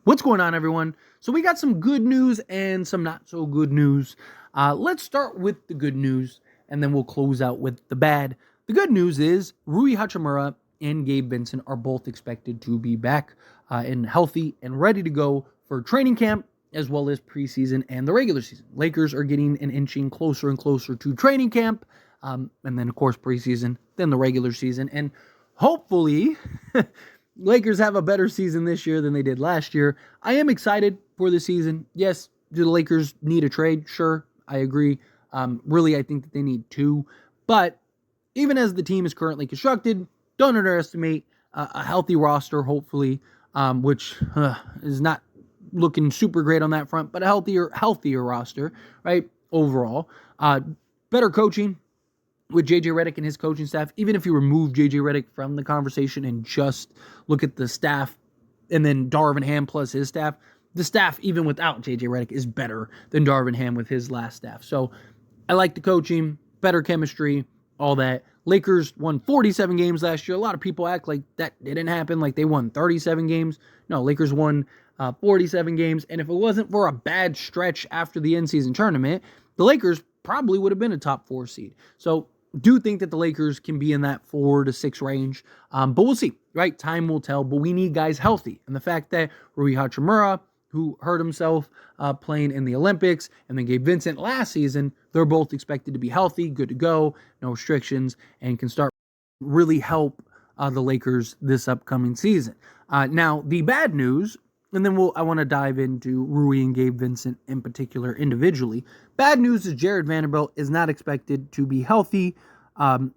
What's going on, everyone? So we got some good news and some not so good news. Let's start with the good news, and then we'll close out with the bad. The good news is Rui Hachimura and Gabe Vincent are both expected to be back and healthy and ready to go for training camp as well as preseason and the regular season. Lakers are getting and inching closer and closer to training camp, and then, of course, preseason, then the regular season, and hopefully Lakers have a better season this year than they did last year. I am excited for the season. Yes, do the Lakers need a trade? Sure, I agree. Really, I think that they need two. But even as the team is currently constructed, don't underestimate a healthy roster, hopefully, which is not looking super great on that front, but a healthier roster, right? Overall, better coaching with JJ Redick and his coaching staff. Even if you remove JJ Redick from the conversation and just look at the staff and then Darvin Ham plus his staff, the staff, even without JJ Redick, is better than Darvin Ham with his last staff. So I like the coaching, better chemistry, all that. Lakers won 47 games last year. A lot of people act like that didn't happen, like they won 37 games. No, Lakers won 47 games. And if it wasn't for a bad stretch after the in-season tournament, the Lakers probably would have been a top 4 seed. So do think that the Lakers can be in that 4 to 6 range, but we'll see, right? Time will tell, but we need guys healthy. And the fact that Rui Hachimura, who hurt himself playing in the Olympics, and then Gabe Vincent last season, they're both expected to be healthy, good to go, no restrictions, and can start really help the Lakers this upcoming season. Now, the bad news, and then I want to dive into Rui and Gabe Vincent in particular individually. Bad news is Jarred Vanderbilt is not expected to be healthy.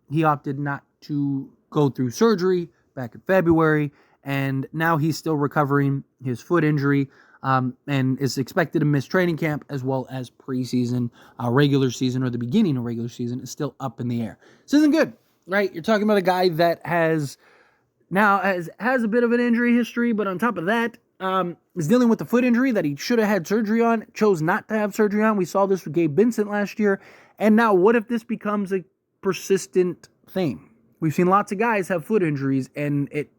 He opted not to go through surgery back in February, and now he's still recovering his foot injury and is expected to miss training camp as well as preseason. Regular season, or the beginning of regular season, is still up in the air. This isn't good, right? You're talking about a guy that has a bit of an injury history, but on top of that, is dealing with the foot injury that he should have had surgery on, chose not to have surgery on. We saw this with Gabe Vincent last year. And now what if this becomes a persistent thing? We've seen lots of guys have foot injuries and it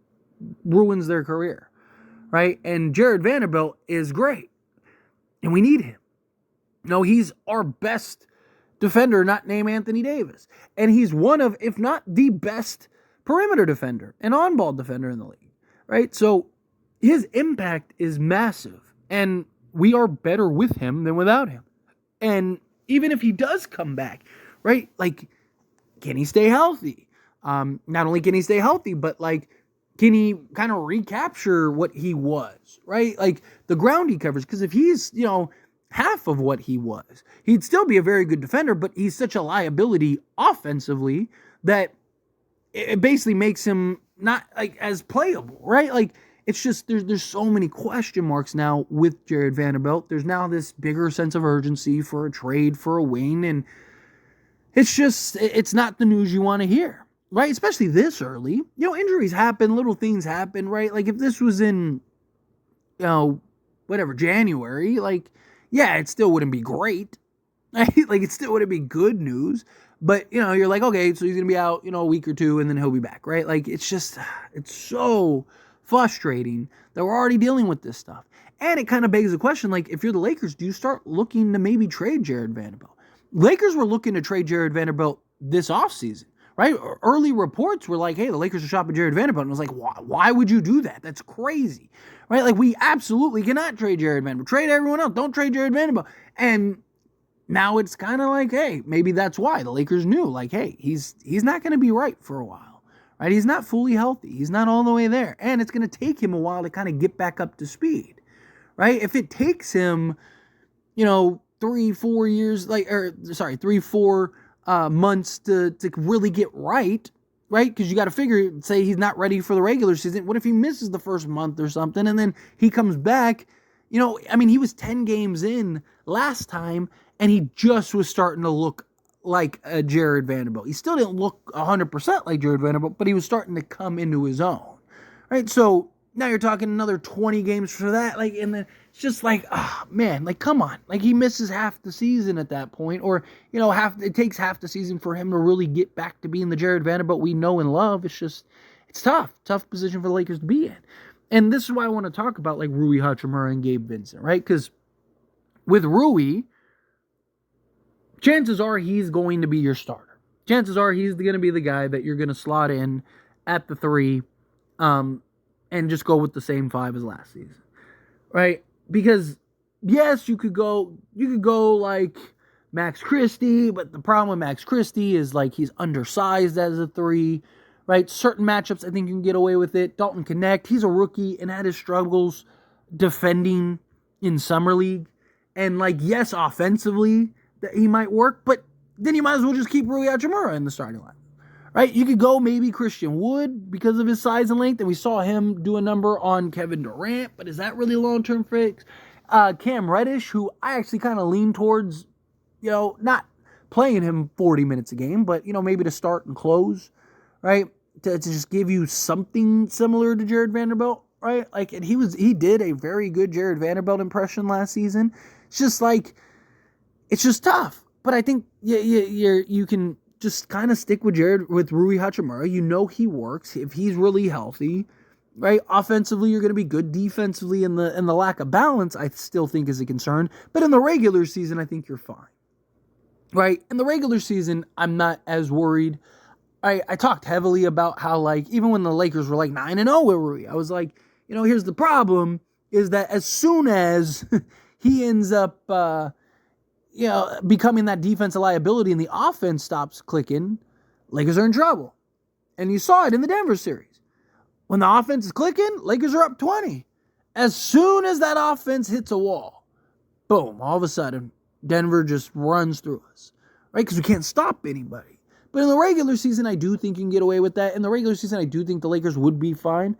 ruins their career, right? And Jarred Vanderbilt is great, and we need him. No, he's our best defender, not named Anthony Davis. And he's one of, if not the best perimeter defender and on-ball defender in the league, right? So his impact is massive, and we are better with him than without him. And even if he does come back, right, like, can he stay healthy? Not only can he stay healthy, but, like, can he kind of recapture what he was, right? Like, the ground he covers, because if he's, half of what he was, he'd still be a very good defender, but he's such a liability offensively that it basically makes him not, like, as playable, right? Like, it's just, there's so many question marks now with Jarred Vanderbilt. There's now this bigger sense of urgency for a trade, for a wing, and it's not the news you want to hear, right? Especially this early. Injuries happen, little things happen, right? Like, if this was in, January, like, yeah, it still wouldn't be great, right? Like, it still wouldn't be good news, but, you're like, okay, so he's going to be out, a week or two, and then he'll be back, right? Like, it's so frustrating that we're already dealing with this stuff. And it kind of begs the question, like, if you're the Lakers, do you start looking to maybe trade Jarred Vanderbilt? Lakers were looking to trade Jarred Vanderbilt this offseason, right? Early reports were like, hey, the Lakers are shopping Jarred Vanderbilt. And I was like, why would you do that? That's crazy, right? Like, we absolutely cannot trade Jarred Vanderbilt. Trade everyone else. Don't trade Jarred Vanderbilt. And now it's kind of like, hey, maybe that's why the Lakers knew, like, hey, he's not going to be right for a while. Right? He's not fully healthy. He's not all the way there. And it's going to take him a while to kind of get back up to speed. Right? If it takes him, 3-4 years, 3-4 months to really get right? Because you got to figure, say he's not ready for the regular season. What if he misses the first month or something and then he comes back? He was 10 games in last time and he just was starting to look like a Jarred Vanderbilt. He still didn't look 100% like Jarred Vanderbilt, but he was starting to come into his own, right? So now you're talking another 20 games for that, like, and then it's just like, man, like, come on, like, he misses half the season at that point, or it takes half the season for him to really get back to being the Jarred Vanderbilt we know and love. It's tough position for the Lakers to be in, And this is why I want to talk about like Rui Hachimura and Gabe Vincent, right? Because with Rui, chances are he's going to be your starter. Chances are he's going to be the guy that you're going to slot in at the 3 and just go with the same 5 as last season, right? Because yes, you could go like Max Christie, but the problem with Max Christie is like he's undersized as a 3, right? Certain matchups, I think you can get away with it. Dalton Connect, he's a rookie and had his struggles defending in Summer League. And like, yes, offensively, that he might work, but then you might as well just keep Rui Hachimura in the starting line, right? You could go maybe Christian Wood because of his size and length, and we saw him do a number on Kevin Durant, but is that really a long-term fix? Cam Reddish, who I actually kind of lean towards, not playing him 40 minutes a game, but, maybe to start and close, right? To just give you something similar to Jarred Vanderbilt, right? Like, and he did a very good Jarred Vanderbilt impression last season. It's just like, it's just tough. But I think you can just kind of stick with Rui Hachimura. He works if he's really healthy, right? Offensively, you're going to be good. Defensively, and the lack of balance, I still think is a concern. But in the regular season, I think you're fine, right? In the regular season, I'm not as worried. I talked heavily about how, like, even when the Lakers were like 9-0 with Rui, I was like, here's the problem, is that as soon as he ends up, becoming that defensive liability and the offense stops clicking, Lakers are in trouble. And you saw it in the Denver series. When the offense is clicking, Lakers are up 20. As soon as that offense hits a wall, boom, all of a sudden, Denver just runs through us, right? Because we can't stop anybody. But in the regular season, I do think you can get away with that. In the regular season, I do think the Lakers would be fine.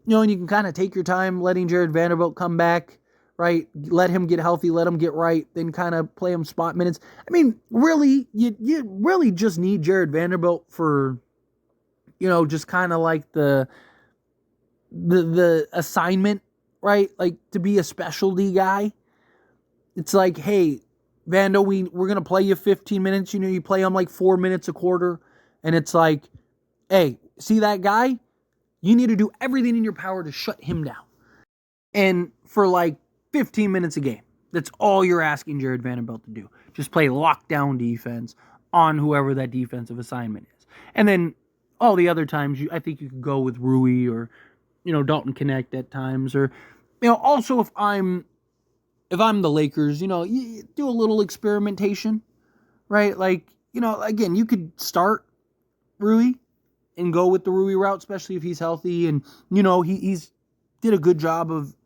And you can kind of take your time letting Jarred Vanderbilt come back, right? Let him get healthy, let him get right, then kind of play him spot minutes. I mean, really, you really just need Jarred Vanderbilt for, just kind of like the assignment, right? Like to be a specialty guy. It's like, hey, Vando, we're going to play you 15 minutes. You play him like 4 minutes a quarter. And it's like, hey, see that guy? You need to do everything in your power to shut him down. And for like 15 minutes a game, that's all you're asking Jarred Vanderbilt to do. Just play lockdown defense on whoever that defensive assignment is. And then all the other times, I think you could go with Rui or, Dalton Connect at times. Or, also if I'm the Lakers, you do a little experimentation, right? Like, again, you could start Rui and go with the Rui route, especially if he's healthy. And, he's did a good job of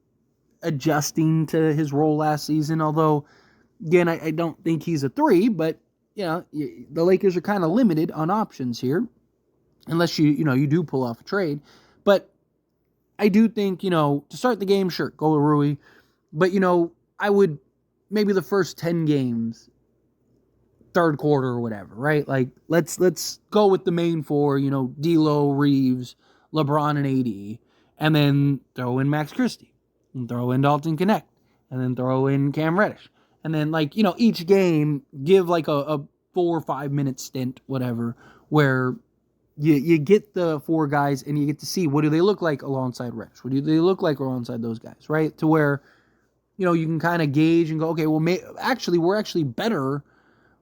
adjusting to his role last season. Although, again, I don't think he's a 3, but, the Lakers are kind of limited on options here. Unless you do pull off a trade. But I do think, to start the game, sure, go with Rui. But, I would maybe the first 10 games, third quarter or whatever, right? Like, let's go with the main 4, D'Lo, Reeves, LeBron, and AD. And then throw in Max Christie. And throw in Dalton Connect. And then throw in Cam Reddish. And then, like, each game, give like a 4 or 5 minute stint, whatever, where you get the 4 guys and you get to see what do they look like alongside Reddish? What do they look like alongside those guys, right? To where, you can kind of gauge and go, okay, well, we're actually better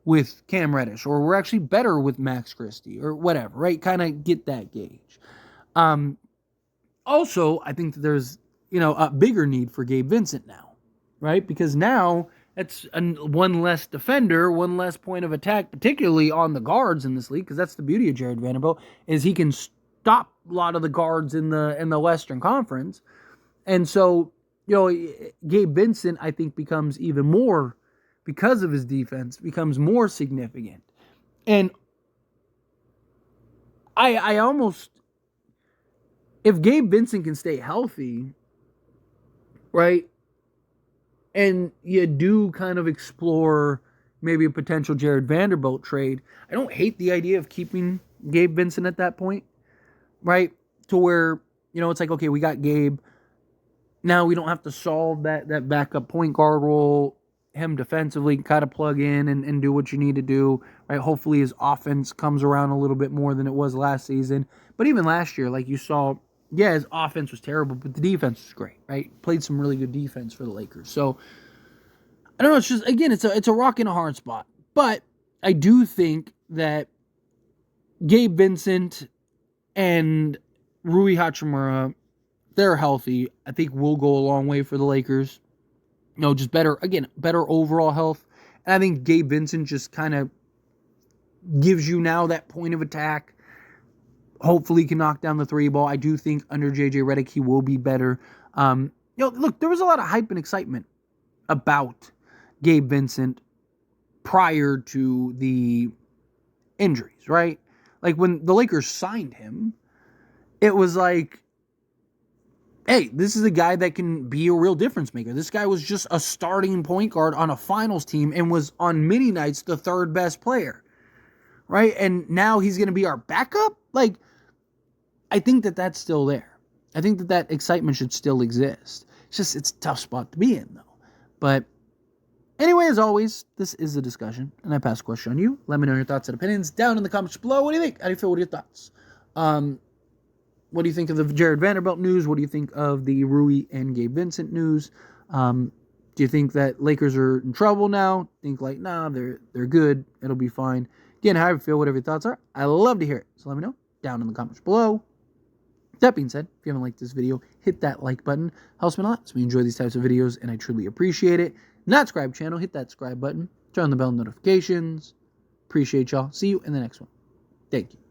with Cam Reddish, or we're actually better with Max Christie, or whatever, right? Kind of get that gauge. Also, I think that there's, a bigger need for Gabe Vincent now, right? Because now it's one less defender, one less point of attack, particularly on the guards in this league, because that's the beauty of Jarred Vanderbilt, is he can stop a lot of the guards in the Western Conference. And so, Gabe Vincent, I think, becomes even more, because of his defense, becomes more significant. And I almost, if Gabe Vincent can stay healthy, right, and you do kind of explore maybe a potential Jarred Vanderbilt trade, I don't hate the idea of keeping Gabe Vincent at that point, right, to where, it's like, okay, we got Gabe. Now we don't have to solve that backup point guard role. Him defensively kind of plug in and do what you need to do, right? Hopefully his offense comes around a little bit more than it was last season. But even last year, like you saw, yeah, his offense was terrible, but the defense was great, right? Played some really good defense for the Lakers. So I don't know. It's just, again, it's a rock and a hard spot. But I do think that Gabe Vincent and Rui Hachimura, they're healthy. I think will go a long way for the Lakers. Just better overall health. And I think Gabe Vincent just kind of gives you now that point of attack. Hopefully he can knock down the three ball. I do think under J.J. Redick he will be better. Look, there was a lot of hype and excitement about Gabe Vincent prior to the injuries, right? Like when the Lakers signed him, it was like, hey, this is a guy that can be a real difference maker. This guy was just a starting point guard on a finals team and was on many nights the third best player, right? And now he's going to be our backup? Like, I think that that's still there. I think that excitement should still exist. It's a tough spot to be in, though. But anyway, as always, this is a discussion, and I pass the question on you. Let me know your thoughts and opinions down in the comments below. What do you think? How do you feel? What are your thoughts? What do you think of the Jarred Vanderbilt news? What do you think of the Rui and Gabe Vincent news? Do you think that Lakers are in trouble now? Think like, nah, they're good. It'll be fine. Again, how do you feel? Whatever your thoughts are. I love to hear it. So let me know down in the comments below. That being said, if you haven't liked this video, hit that like button. Helps me a lot. So we enjoy these types of videos, and I truly appreciate it. Not subscribe channel, hit that subscribe button. Turn on the bell notifications. Appreciate y'all. See you in the next one. Thank you.